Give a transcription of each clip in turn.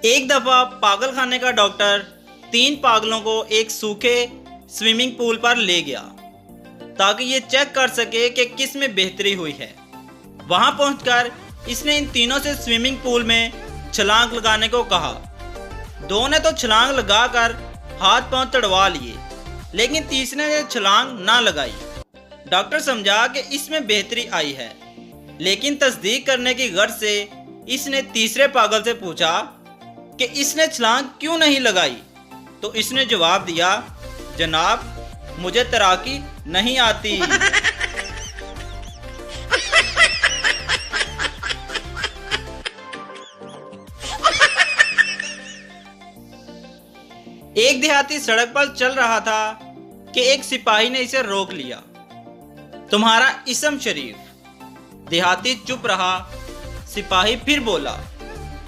एक दफा पागल खाने का डॉक्टर 3 पागलों को एक सूखे स्विमिंग पूल पर ले गया ताकि ये चेक कर सके कि किस में बेहतरी हुई है। वहां पहुंचकर इसने इन तीनों से स्विमिंग पूल में छलांग लगाने को कहा। दो ने तो छलांग लगाकर हाथ पांव तड़वा लिए, लेकिन तीसरे ने छलांग ना लगाई। डॉक्टर समझा कि इसमें बेहतरी आई है, लेकिन तस्दीक करने की गर्ज से इसने तीसरे पागल से पूछा कि इसने छलांग क्यों नहीं लगाई। तो इसने जवाब दिया, जनाब मुझे तैराकी नहीं आती। एक देहाती सड़क पर चल रहा था कि एक सिपाही ने इसे रोक लिया। तुम्हारा इसम शरीफ। देहाती चुप रहा। सिपाही फिर बोला,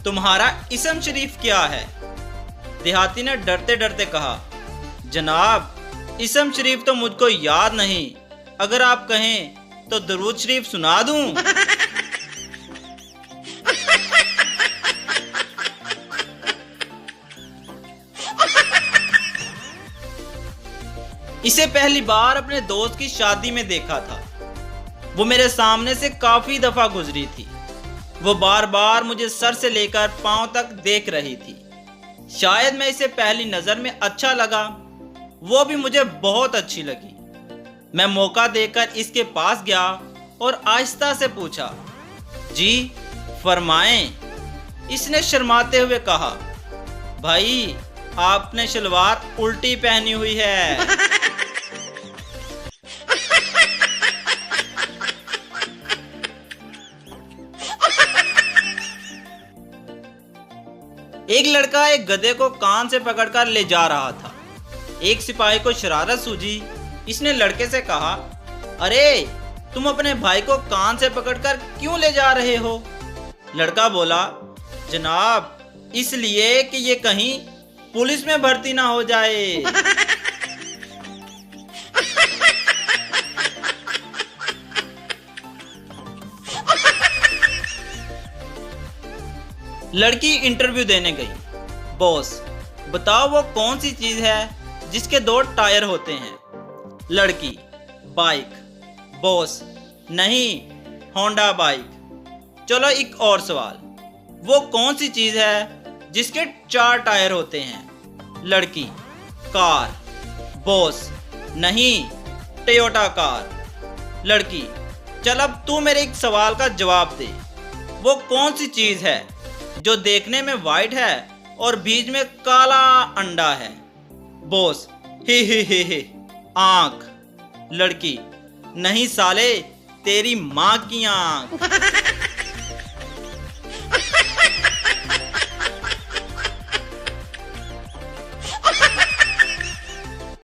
तुम्हारा इसम शरीफ क्या है? देहाती ने डरते डरते कहा, जनाब इसम शरीफ तो मुझको याद नहीं, अगर आप कहें तो दरूद शरीफ सुना दूं। इसे पहली बार अपने दोस्त की शादी में देखा था। वो मेरे सामने से काफी दफा गुजरी थी। वो बार बार मुझे सर से लेकर पांव तक देख रही थी। शायद मैं इसे पहली नजर में अच्छा लगा, वो भी मुझे बहुत अच्छी लगी। मैं मौका देकर इसके पास गया और आहिस्ता से पूछा, जी फरमाएं। इसने शर्माते हुए कहा, भाई आपने शलवार उल्टी पहनी हुई है। एक लड़का एक गधे को कान से पकड़कर ले जा रहा था। एक सिपाही को शरारत सूझी। इसने लड़के से कहा, अरे तुम अपने भाई को कान से पकड़कर क्यों ले जा रहे हो? लड़का बोला, जनाब इसलिए कि ये कहीं पुलिस में भर्ती ना हो जाए। लड़की इंटरव्यू देने गई। बॉस बताओ वो कौन सी चीज है जिसके 2 टायर होते हैं? लड़की, बाइक। बॉस नहीं, होंडा बाइक। चलो एक और सवाल, वो कौन सी चीज है जिसके 4 टायर होते हैं? लड़की, कार। बॉस नहीं, टोयोटा कार। लड़की, चल अब तू मेरे एक सवाल का जवाब दे, वो कौन सी चीज है जो देखने में वाइट है और बीच में काला अंडा है? बॉस ही, आंख। लड़की, नहीं साले, तेरी माँ की आंख।